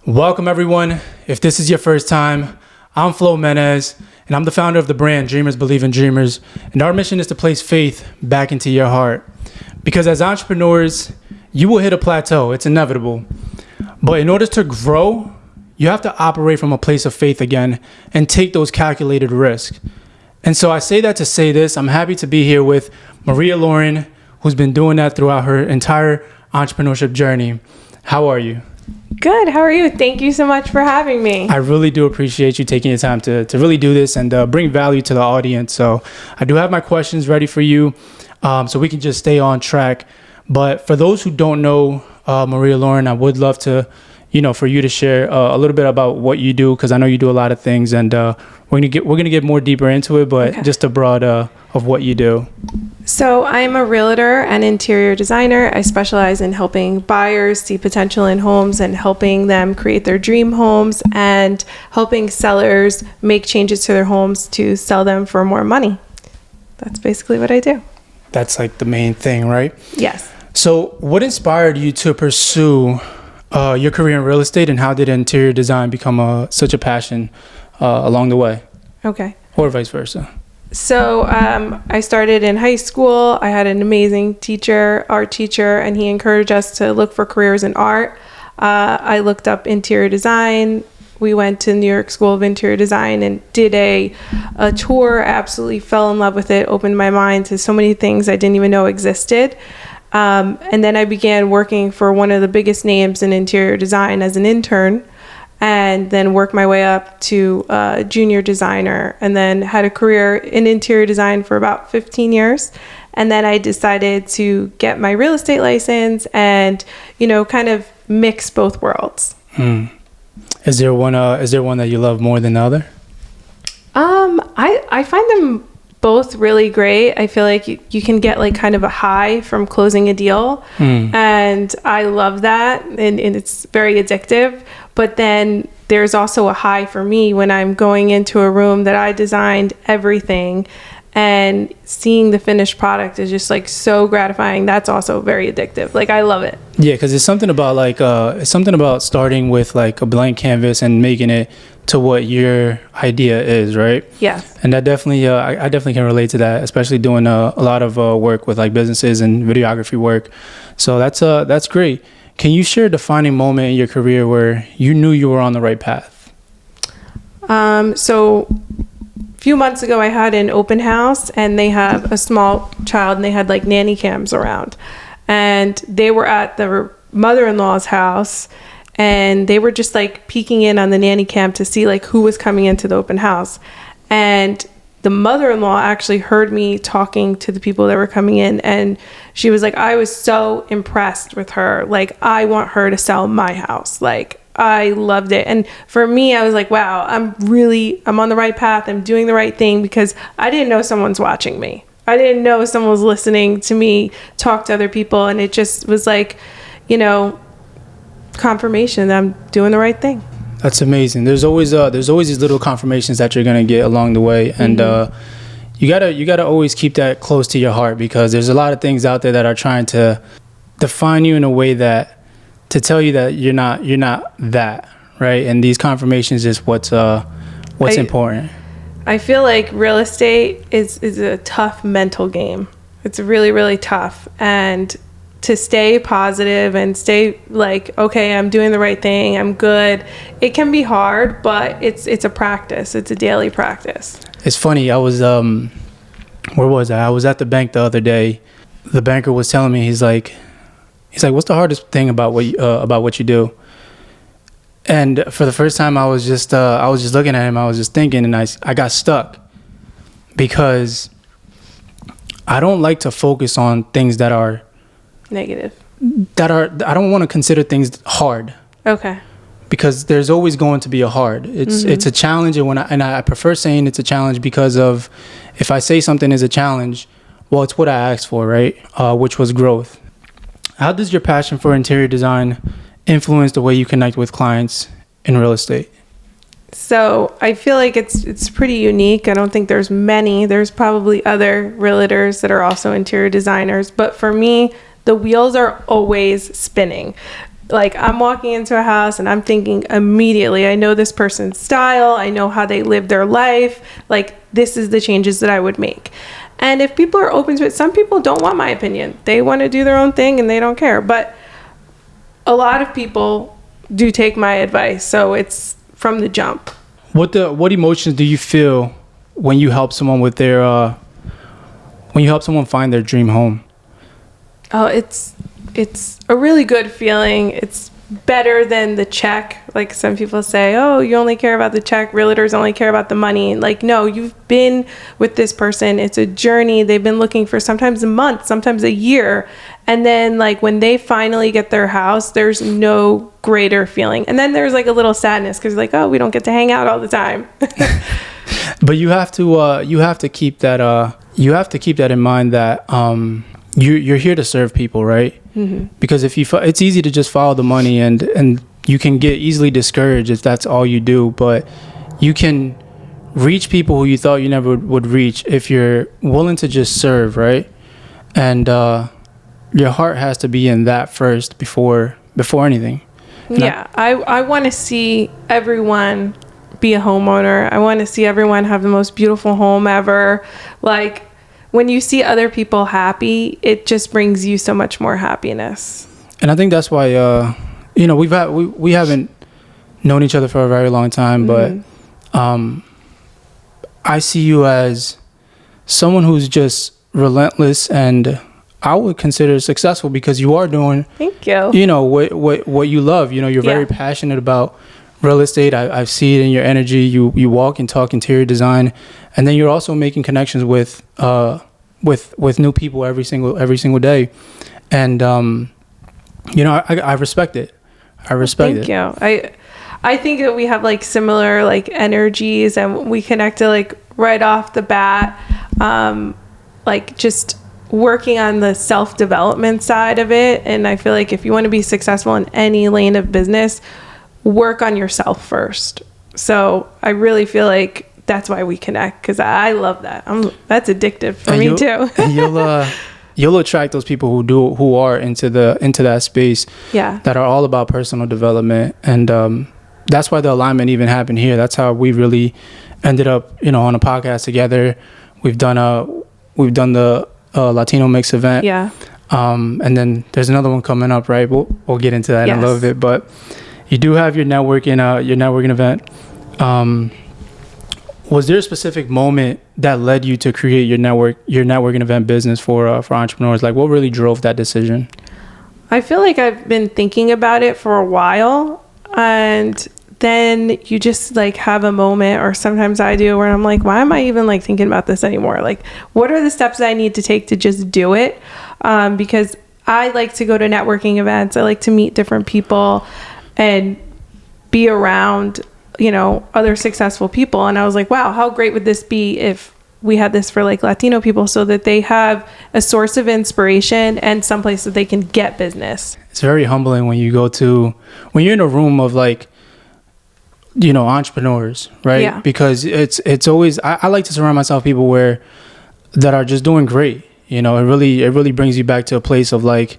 Welcome everyone. If this is your first time, I'm Flo Menez, and I'm the founder of the brand Dreamers Believe in Dreamers. And our mission is to place faith back into your heart. Because as entrepreneurs, you will hit a plateau. It's inevitable. But in order to grow, you have to operate from a place of faith again and take those calculated risks. And so I say that to say this. I'm happy to be here with Maria Lauren, who's been doing that throughout her entire entrepreneurship journey. How are you? Good. How are you? Thank you so much for having me. I really do appreciate you taking your time to really do this and bring value to the audience. So I do have my questions ready for you, so we can just stay on track. But for those who don't know Maria Lauren, I would love to, for you to share a little bit about what you do, because I know you do a lot of things, and we're gonna get more deeper into it. But just a broad of what you do. So I'm a realtor and interior designer. I specialize in helping buyers see potential in homes and helping them create their dream homes and helping sellers make changes to their homes to sell them for more money. That's basically what I do. That's like the main thing, right? Yes. So what inspired you to pursue your career in real estate, and how did interior design become such a passion along the way? Okay. Or vice versa? So I started in high school. I had an amazing art teacher, and he encouraged us to look for careers in art. I looked up interior design. We went to New York School of Interior Design and did a tour. Absolutely fell in love with it, opened my mind to so many things I didn't even know existed. And then I began working for one of the biggest names in interior design as an intern, and then worked my way up to junior designer, and then had a career in interior design for about 15 years. And then I decided to get my real estate license and, kind of mix both worlds. Is there one that you love more than the other? I find them both really great. I feel like you can get like kind of a high from closing a deal. And I love that. And it's very addictive. But then there's also a high for me when I'm going into a room that I designed everything, and seeing the finished product is just like so gratifying. That's also very addictive. Like, I love it. Yeah, because it's something about starting with like a blank canvas and making it to what your idea is, right? Yeah. And that definitely, I definitely can relate to that, especially doing a lot of work with like businesses and videography work. So that's great. Can you share a defining moment in your career where you knew you were on the right path? So a few months ago, I had an open house, and they have a small child, and they had like nanny cams around, and they were at the mother-in-law's house, and they were just like peeking in on the nanny cam to see like who was coming into the open house. And the mother-in-law actually heard me talking to the people that were coming in, and she was like, I was so impressed with her. Like, I want her to sell my house. Like, I loved it. And for me, I was like, wow, I'm on the right path. I'm doing the right thing, because I didn't know someone's watching me. I didn't know someone was listening to me talk to other people. And it just was like, confirmation that I'm doing the right thing. That's amazing. There's always these little confirmations that you're gonna get along the way, and you gotta always keep that close to your heart, because there's a lot of things out there that are trying to define you in a way that to tell you that you're not that, right? And these confirmations is what's important. I feel like real estate is a tough mental game. It's really, really tough, and to stay positive and stay like, okay, I'm doing the right thing, I'm good. It can be hard, but it's a practice. It's a daily practice. It's funny. I was, where was I? I was at the bank the other day. The banker was telling me, he's like, what's the hardest thing about what you do? And for the first time, I was just looking at him. I was just thinking, and I got stuck, because I don't like to focus on things that are negative. I don't want to consider things hard. Okay. Because there's always going to be a hard. It's a challenge, and I prefer saying it's a challenge, because of, if I say something is a challenge, well, it's what I asked for, right? Which was growth. How does your passion for interior design influence the way you connect with clients in real estate? So I feel like it's pretty unique. I don't think there's many. There's probably other realtors that are also interior designers, but for me, the wheels are always spinning. Like, I'm walking into a house and I'm thinking immediately, I know this person's style, I know how they live their life, like, this is the changes that I would make. And if people are open to it, some people don't want my opinion. They want to do their own thing and they don't care. But a lot of people do take my advice, so it's from the jump. What emotions do you feel when you help someone with their when you help someone find their dream home? Oh, it's a really good feeling. It's better than the check. Like, some people say, oh, you only care about the check. Realtors only care about the money. Like, no, you've been with this person. It's a journey. They've been looking for sometimes a month, sometimes a year. And then, like, when they finally get their house, there's no greater feeling. And then there's like a little sadness because, like, oh, we don't get to hang out all the time. But you have to keep that in mind that you're here to serve people, right? Mm-hmm. Because it's easy to just follow the money, and you can get easily discouraged if that's all you do. But you can reach people who you thought you never would reach if you're willing to just serve, right? And your heart has to be in that first before anything. And yeah, I want to see everyone be a homeowner. I want to see everyone have the most beautiful home ever. Like, when you see other people happy, it just brings you so much more happiness. And I think that's why, we haven't known each other for a very long time, but I see you as someone who's just relentless, and I would consider successful because you are doing, thank you, what you love. You're very passionate about real estate. I see it in your energy. You walk and talk interior design, and then you're also making connections with new people every single day. And I respect it. Thank you. I think that we have like similar like energies, and we connected like right off the bat. Like, just working on the self-development side of it. And I feel like if you want to be successful in any lane of business, work on yourself first. So I really feel like that's why we connect, because I love that. That's addictive for me too. And you'll attract those people who are into that space. Yeah. That are all about personal development, and that's why the alignment even happened here. That's how we really ended up, on a podcast together. We've done the Latino mix event. Yeah. And then there's another one coming up, right? We'll get into that in a little bit, but you do have your networking event. Was there a specific moment that led you to create your networking event business for entrepreneurs? Like, what really drove that decision? I feel like I've been thinking about it for a while, and then you just like have a moment, or sometimes I do, where I'm like, why am I even like thinking about this anymore? Like, what are the steps that I need to take to just do it? Because I like to go to networking events. I like to meet different people and be around, other successful people. And I was like, wow, how great would this be if we had this for like Latino people, so that they have a source of inspiration and someplace that they can get business. It's very humbling when you're in a room of like, entrepreneurs, right? Yeah. Because it's always, I like to surround myself with people that are just doing great. It really brings you back to a place of like,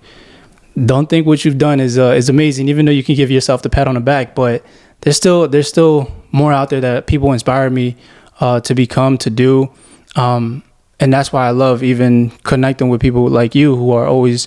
don't think what you've done is amazing, even though you can give yourself the pat on the back, but there's still more out there that people inspire me to become, to do. And that's why I love even connecting with people like you, who are always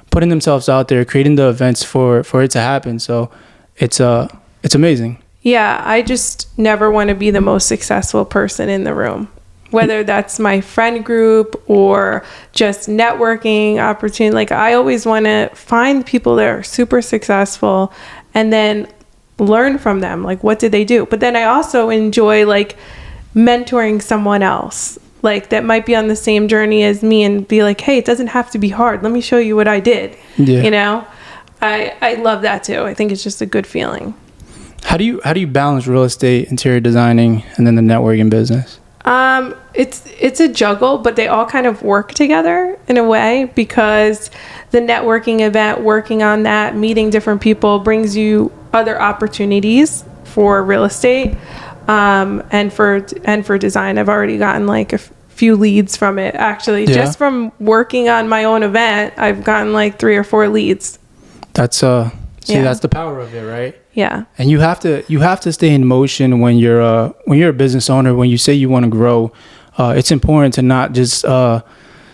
putting themselves out there, creating the events for it to happen. So it's amazing. Yeah, I just never want to be the most successful person in the room, whether that's my friend group or just networking opportunity. Like, I always want to find people that are super successful and then learn from them. Like, what did they do? But then I also enjoy like mentoring someone else, like that might be on the same journey as me, and be like, hey, it doesn't have to be hard. Let me show you what I did. Yeah. I love that too. I think it's just a good feeling. How do you balance real estate, interior designing, and then the networking business? It's a juggle, but they all kind of work together in a way, because the networking event, working on that, meeting different people, brings you other opportunities for real estate, and for design. I've already gotten like a few leads from it, actually. Just from working on my own event, I've gotten like 3 or 4 leads. That's See, that's the power of it, right? Yeah. And you have to stay in motion when you're a business owner. When you say you want to grow, it's important to not just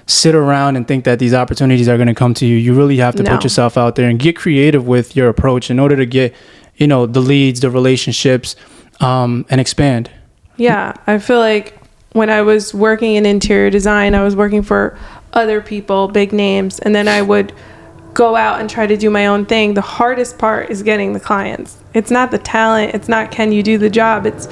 sit around and think that these opportunities are going to come to you. You really have to put yourself out there and get creative with your approach in order to get, the leads, the relationships, and expand. Yeah, I feel like when I was working in interior design, I was working for other people, big names, and then I would go out and try to do my own thing. The hardest part is getting the clients. It's not the talent. It's not can you do the job. It's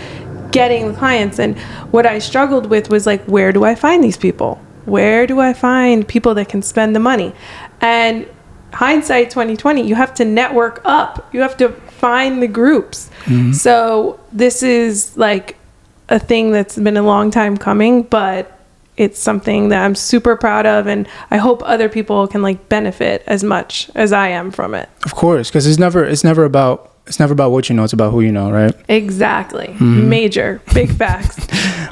getting the clients. And what I struggled with was like, where do I find these people? Where do I find people that can spend the money? And hindsight 2020, you have to network up. You have to find the groups. Mm-hmm. So this is like a thing that's been a long time coming, but it's something that I'm super proud of, and I hope other people can like benefit as much as I am from it. Of course, because it's never about what you know, it's about who you know, right? Exactly. Mm-hmm. Major, big facts.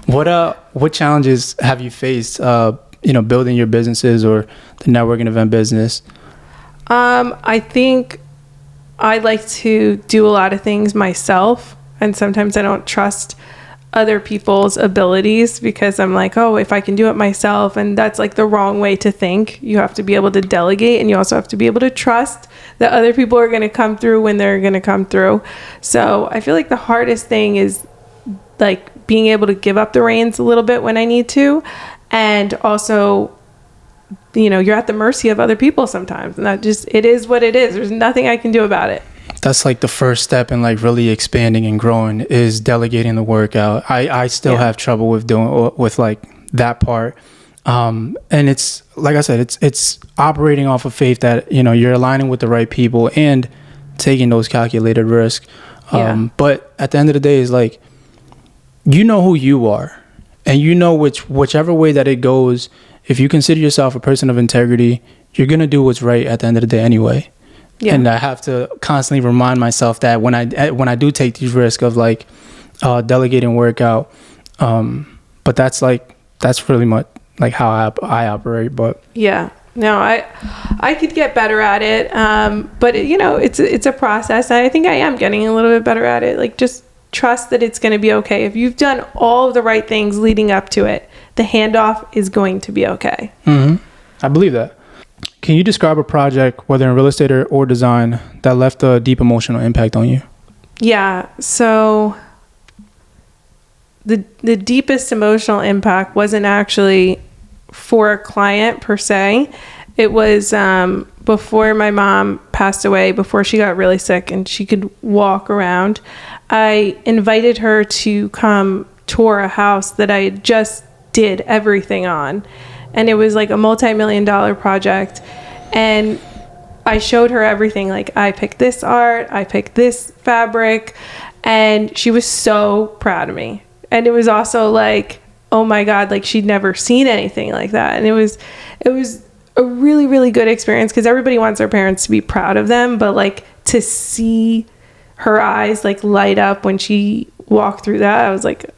What challenges have you faced building your businesses or the networking event business? I think I like to do a lot of things myself, and sometimes I don't trust other people's abilities because I'm like, oh, if I can do it myself, and that's like the wrong way to think. You have to be able to delegate, and you also have to be able to trust that other people are going to come through when they're going to come through. So I feel like the hardest thing is like being able to give up the reins a little bit when I need to, and also, you're at the mercy of other people sometimes, and it is what it is. There's nothing I can do about it. That's like the first step in like really expanding and growing is delegating the work out. I still have trouble with like that part. And it's, like I said, it's operating off of faith that, you're aligning with the right people and taking those calculated risks. But at the end of the day, it's like, who you are, and whichever way that it goes, if you consider yourself a person of integrity, you're going to do what's right at the end of the day anyway. Yeah. And I have to constantly remind myself that when I do take these risks of like delegating work out, but that's really much like how I operate. But yeah, no, I could get better at it, but it's a process. I think I am getting a little bit better at it. Like, just trust that it's going to be okay. If you've done all of the right things leading up to it, the handoff is going to be okay. Mm-hmm. I believe that. Can you describe a project, whether in real estate or design, that left a deep emotional impact on you? Yeah. So the deepest emotional impact wasn't actually for a client per se. It was before my mom passed away, before she got really sick and she could walk around. I invited her to come tour a house that I just did everything on. And it was like a multi-million-dollar project. And I showed her everything. Like, I picked this art, I picked this fabric, and she was so proud of me. And it was also like, oh my God, like she'd never seen anything like that. And it was a really, really good experience because everybody wants their parents to be proud of them. But like to see her eyes like light up when she walked through that, I was like,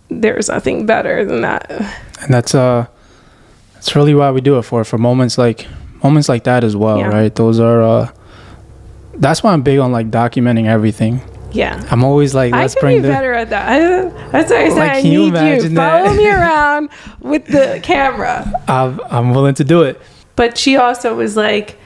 there's nothing better than that. And that's really why we do it for moments like that as well, right? Those are that's why I'm big on like documenting everything. Yeah, I'm always like, let's bring be better at that. That's why I said, I need you. Follow me around with the camera. I'm willing to do it. But she also was like,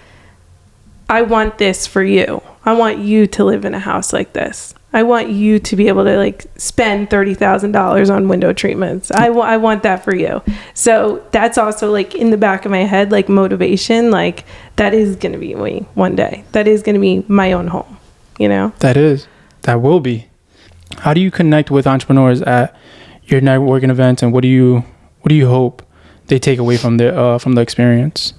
I want this for you. I want you to live in a house like this. I want you to be able to like spend $30,000 on window treatments. I want that for you. So that's also like in the back of my head, like motivation, like that is going to be me one day. That is going to be my own home, That will be. How do you connect with entrepreneurs at your networking events, and what do you hope they take away from the experience?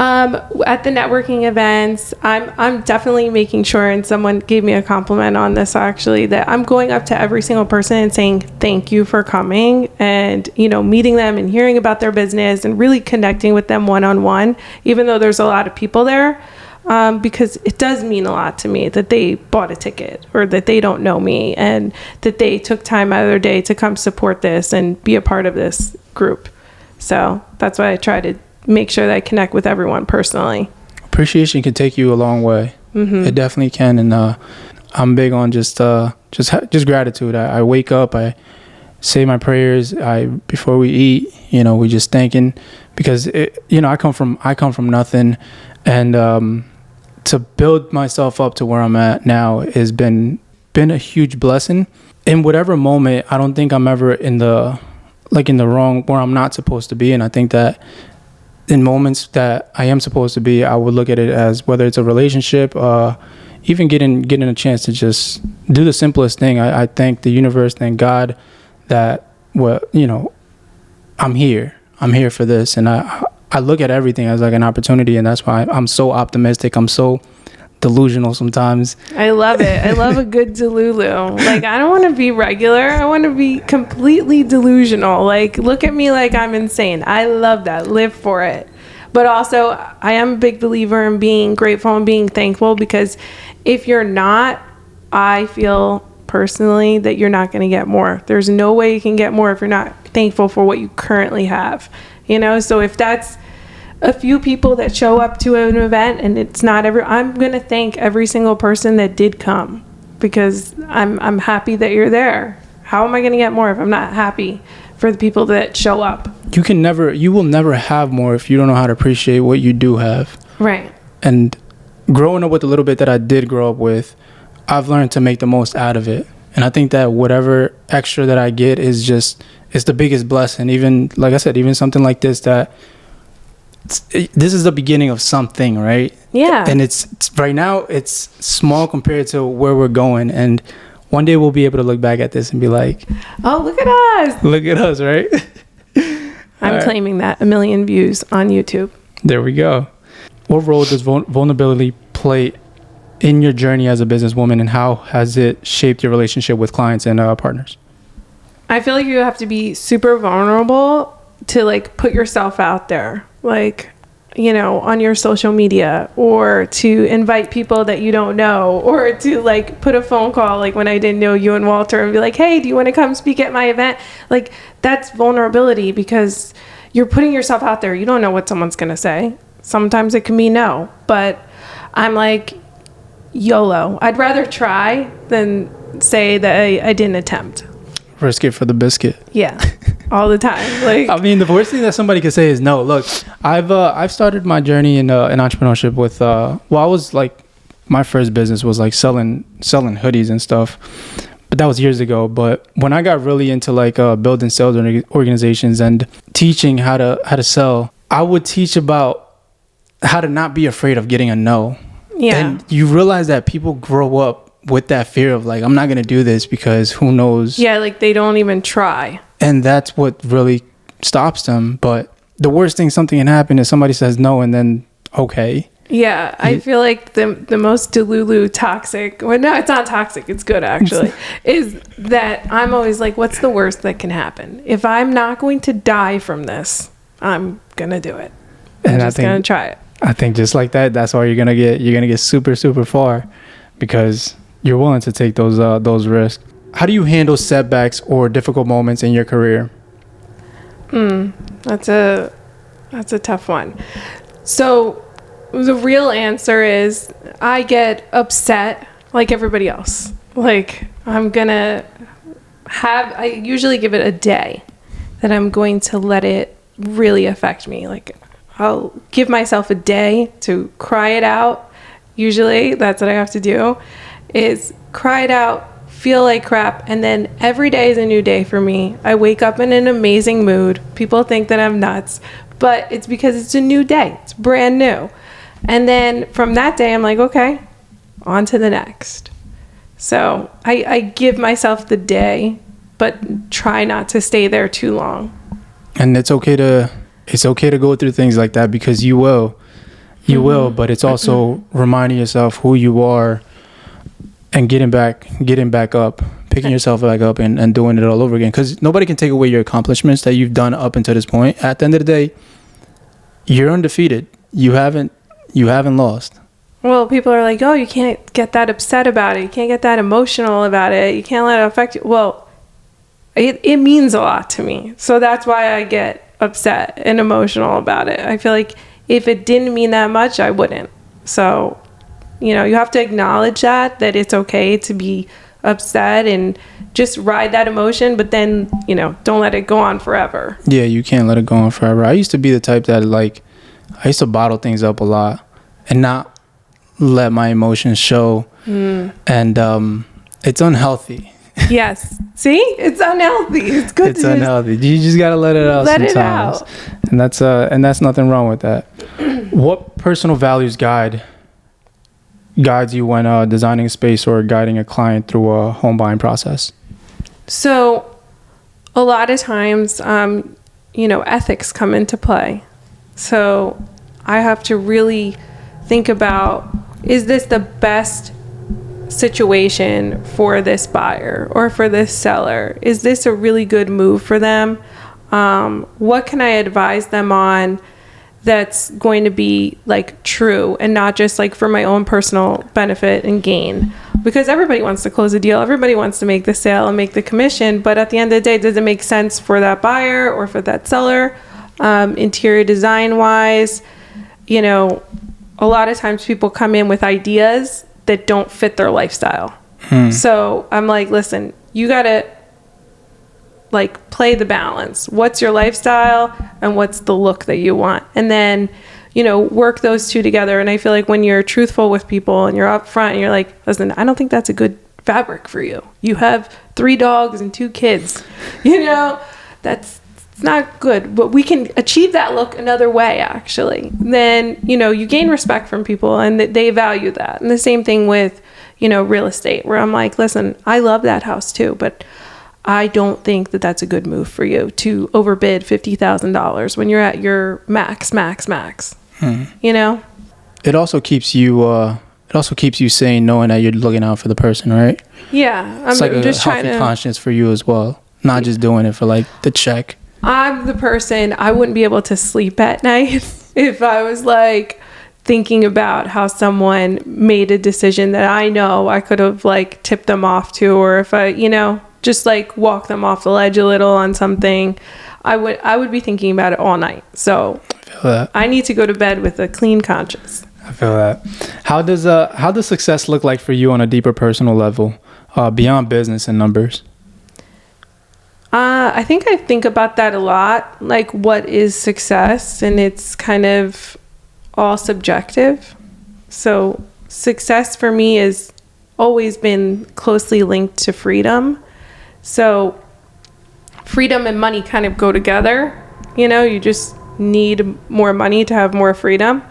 At the networking events, I'm definitely making sure, and someone gave me a compliment on this actually, that I'm going up to every single person and saying thank you for coming, and meeting them and hearing about their business and really connecting with them one-on-one, even though there's a lot of people there. Because it does mean a lot to me that they bought a ticket or that they don't know me and that they took time out of their day to come support this and be a part of this group. So that's why I try to make sure that I connect with everyone personally. Appreciation can take you a long way. It definitely can. And I'm big on just gratitude. I wake up, I say my prayers, before we eat, we just thanking, because I come from nothing, and to build myself up to where I'm at now has been a huge blessing. In whatever moment, I don't think I'm ever in the wrong, where I'm not supposed to be. And I think that in moments that I am supposed to be, I would look at it as, whether it's a relationship, even getting a chance to just do the simplest thing. I thank the universe, thank God that, I'm here for this. And I look at everything as like an opportunity. And that's why I'm so optimistic. I'm so delusional sometimes. I love it. I love a good delulu. Like, I don't want to be regular. I want to be completely delusional. Like, look at me like I'm insane. I love that. Live for it. But also, I am a big believer in being grateful and being thankful, because if you're not, I feel personally that you're not going to get more. There's no way you can get more if you're not thankful for what you currently have. So if that's a few people that show up to an event and it's not I'm going to thank every single person that did come, because I'm happy that you're there. How am I going to get more if I'm not happy for the people that show up? You will never have more if you don't know how to appreciate what you do have. Right. And growing up with the little bit that I did grow up with, I've learned to make the most out of it. And I think that whatever extra that I get it's the biggest blessing. Even, like I said, even something like this, this is the beginning of something, right? Yeah. And it's right now, it's small compared to where we're going. And one day we'll be able to look back at this and be like, oh, look at us. Look at us, right? I'm claiming that 1 million views on YouTube. There we go. What role does vulnerability play in your journey as a businesswoman, and how has it shaped your relationship with clients and partners? I feel like you have to be super vulnerable to like put yourself out there, like, on your social media, or to invite people that you don't know, or to like put a phone call, like when I didn't know you and Walter, and be like, hey, do you want to come speak at my event? Like, that's vulnerability, because you're putting yourself out there. You don't know what someone's going to say. Sometimes it can be no, but I'm like, YOLO. I'd rather try than say that I didn't attempt. Risk it for the biscuit. Yeah. All the time. Like, I mean, the worst thing that somebody could say is no. Look, I've started my journey in entrepreneurship with I was like, my first business was like selling hoodies and stuff, but that was years ago. But when I got really into like building sales organizations and teaching how to sell, I would teach about how to not be afraid of getting a no. Yeah. And you realize that people grow up with that fear of like, I'm not going to do this because who knows? Yeah, like they don't even try. And that's what really stops them. But the worst thing something can happen is somebody says no, and then, okay. Yeah, I feel like the most delulu toxic, well, no, it's not toxic, it's good actually, is that I'm always like, what's the worst that can happen? If I'm not going to die from this, I'm going to do it. I'm just going to try it. I think just like that, that's why you're gonna get super, super far, because you're willing to take those risks. How do you handle setbacks or difficult moments in your career? That's a tough one. So the real answer is I get upset like everybody else. Like, I usually give it a day that I'm going to let it really affect me. Like, I'll give myself a day to cry it out. Usually that's what I have to do, is cry it out, feel like crap, and then every day is a new day for me. I wake up in an amazing mood. People think that I'm nuts, but it's because it's a new day. It's brand new. And then from that day, I'm like, okay, on to the next. So I give myself the day, but try not to stay there too long. And it's okay to go through things like that, because you will, but it's also reminding yourself who you are and getting back up, picking yourself back up and doing it all over again. Because nobody can take away your accomplishments that you've done up until this point. At the end of the day, you're undefeated. You haven't lost. Well, people are like, oh, you can't get that upset about it. You can't get that emotional about it. You can't let it affect you. Well, it means a lot to me. So that's why I get upset and emotional about it. I feel like if it didn't mean that much, I wouldn't. So, you know, you have to acknowledge that it's okay to be upset and just ride that emotion, but then, you know, don't let it go on forever. Yeah, you can't let it go on forever. I used to be the type that, like, I used to bottle things up a lot and not let my emotions show. And it's unhealthy. Yes. See? It's unhealthy. It's good. It's unhealthy. You just got to let it out sometimes. Let it out. And that's nothing wrong with that. What personal values guides you when designing a space or guiding a client through a home buying process? So a lot of times, you know, ethics come into play. So I have to really think about, is this the best situation for this buyer or for this seller? Is this a really good move for them? What can I advise them on that's going to be like true and not just like for my own personal benefit and gain? Because everybody wants to close a deal, everybody wants to make the sale and make the commission, but at the end of the day, does it make sense for that buyer or for that seller? Interior design wise, you know, a lot of times people come in with ideas that don't fit their lifestyle. So I'm like, listen, you gotta like play the balance. What's your lifestyle and what's the look that you want? And then, you know, work those two together. And I feel like when you're truthful with people and you're upfront and you're like, listen, I don't think that's a good fabric for you. You have 3 dogs and 2 kids, you know, it's not good, but we can achieve that look another way, actually. Then, you know, you gain respect from people and they value that. And the same thing with, you know, real estate, where I'm like, listen, I love that house too, but I don't think that that's a good move for you to overbid $50,000 when you're at your max. You know, it also keeps you sane, knowing that you're looking out for the person, right? Yeah, it's like just a healthy conscience for you as well, not just doing it for like the check. I'm the person, I wouldn't be able to sleep at night if I was like thinking about how someone made a decision that I know I could have like tipped them off to, or if I, you know, just like walk them off the ledge a little on something. I would be thinking about it all night. So I feel that. I need to go to bed with a clean conscience. I feel that. How does success look like for you on a deeper personal level, beyond business and numbers? I think about that a lot, like what is success, and it's kind of all subjective. So success for me has always been closely linked to freedom. So freedom and money kind of go together. You know, you just need more money to have more freedom.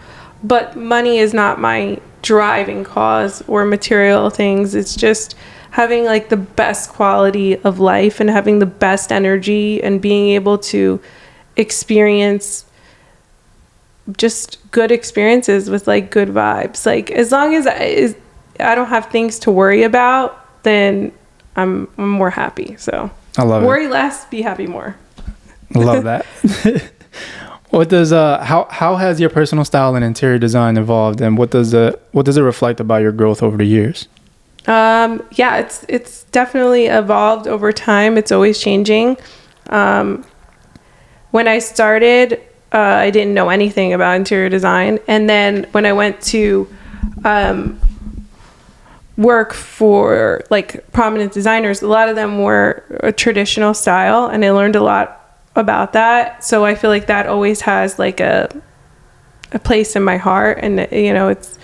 But money is not my driving cause or material things. It's just having like the best quality of life and having the best energy and being able to experience just good experiences with like good vibes. Like as long as I don't have things to worry about, then I'm more happy. So I love worry less, be happy more. I love that. What does how has your personal style and interior design evolved, and what does it reflect about your growth over the years? Yeah, it's definitely evolved over time. It's always changing. When I started, I didn't know anything about interior design. And then when I went to work for like prominent designers, a lot of them were a traditional style, and I learned a lot about that. So I feel like that always has like a place in my heart, and you know, it's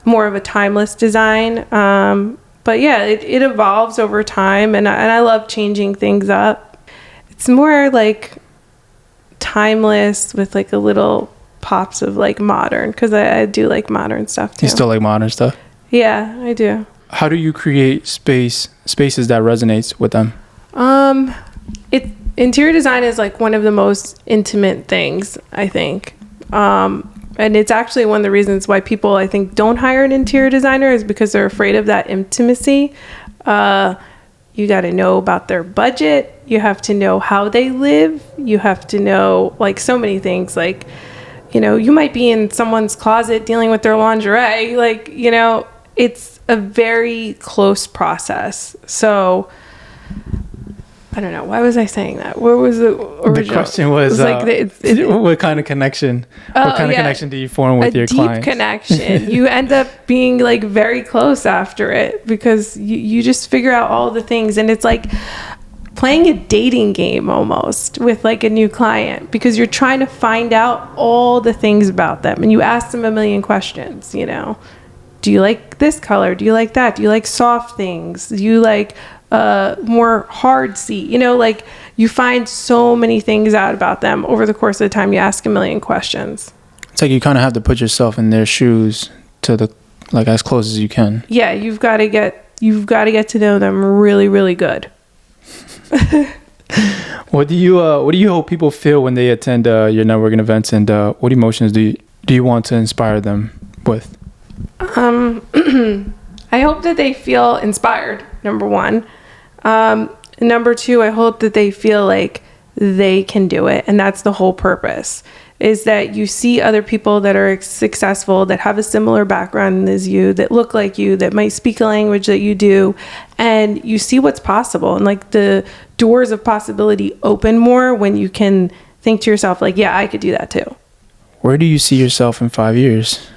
more of a timeless design. But yeah, it evolves over time, and I love changing things up. It's more like timeless with like a little pops of like modern, because I do like modern stuff too. You still like modern stuff? Yeah, I do. How do you create spaces that resonates with them? Interior design is like one of the most intimate things, I think. And it's actually one of the reasons why people, I think, don't hire an interior designer, is because they're afraid of that intimacy. You got to know about their budget. You have to know how they live. You have to know like so many things. Like, you know, you might be in someone's closet dealing with their lingerie. Like, you know, it's a very close process. So I don't know. Why was I saying that? What was the original? The question was, what kind of connection? What kind of connection do you form with your clients? A deep connection. You end up being like very close after it because you just figure out all the things, and it's like playing a dating game almost with like a new client because you're trying to find out all the things about them, and you ask them a million questions. You know, do you like this color? Do you like that? Do you like soft things? Do you like more hard seat? You know, like you find so many things out about them over the course of the time you ask a million questions. It's like you kind of have to put yourself in their shoes to the like as close as you can. Yeah, you've got to get to know them really, really good. What do you hope people feel when they attend your networking events, and what emotions do you want to inspire them with? I hope that they feel inspired, number one. Number two, I hope that they feel like they can do it. And that's the whole purpose, is that you see other people that are successful, that have a similar background as you, that look like you, that might speak a language that you do, and you see what's possible. And like the doors of possibility open more when you can think to yourself, like, yeah, I could do that too. Where do you see yourself in 5 years?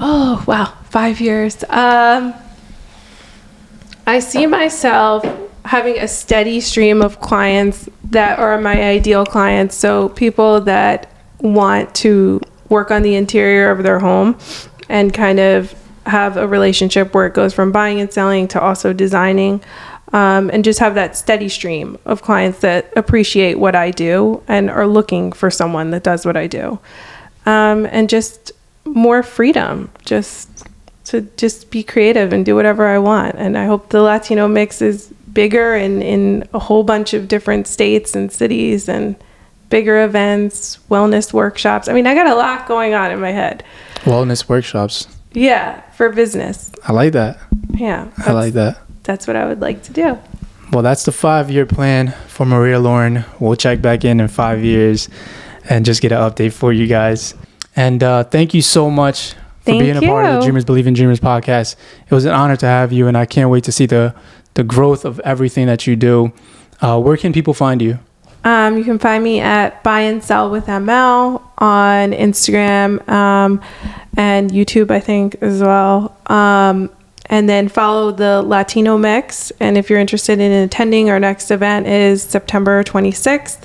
Oh, wow. 5 years. I see myself having a steady stream of clients that are my ideal clients. So people that want to work on the interior of their home and kind of have a relationship where it goes from buying and selling to also designing, and just have that steady stream of clients that appreciate what I do and are looking for someone that does what I do. And just more freedom, just to just be creative and do whatever I want. And I hope the Latino mix is bigger and in a whole bunch of different states and cities and bigger events, wellness workshops. I mean, I got a lot going on in my head. Wellness workshops. Yeah, for business. I like that. Yeah. I like that. That's what I would like to do. Well, that's the 5-year plan for Maria Lauren. We'll check back in 5 years and just get an update for you guys. And thank you so much for being a part of the Dreamers Believe in Dreamers podcast. It was an honor to have you, and I can't wait to see the growth of everything that you do. Where can people find you? You can find me at Buy and Sell with ML on Instagram and YouTube, I think, as well. And then follow the Latino Mix. And if you're interested in attending, our next event is September 26th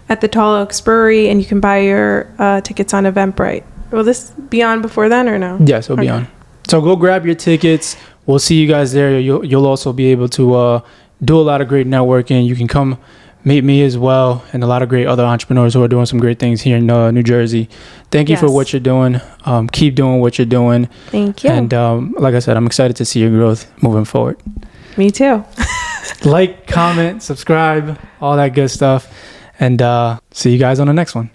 at the Tall Oaks Brewery, and you can buy your tickets on Eventbrite. Will this be on before then or no? Yes, it'll be on. So go grab your tickets. We'll see you guys there. You'll also be able to do a lot of great networking. You can come meet me as well, and a lot of great other entrepreneurs who are doing some great things here in New Jersey. Thank you for what you're doing. Keep doing what you're doing. Thank you. And like I said, I'm excited to see your growth moving forward. Me too. Like, comment, subscribe, all that good stuff. And see you guys on the next one.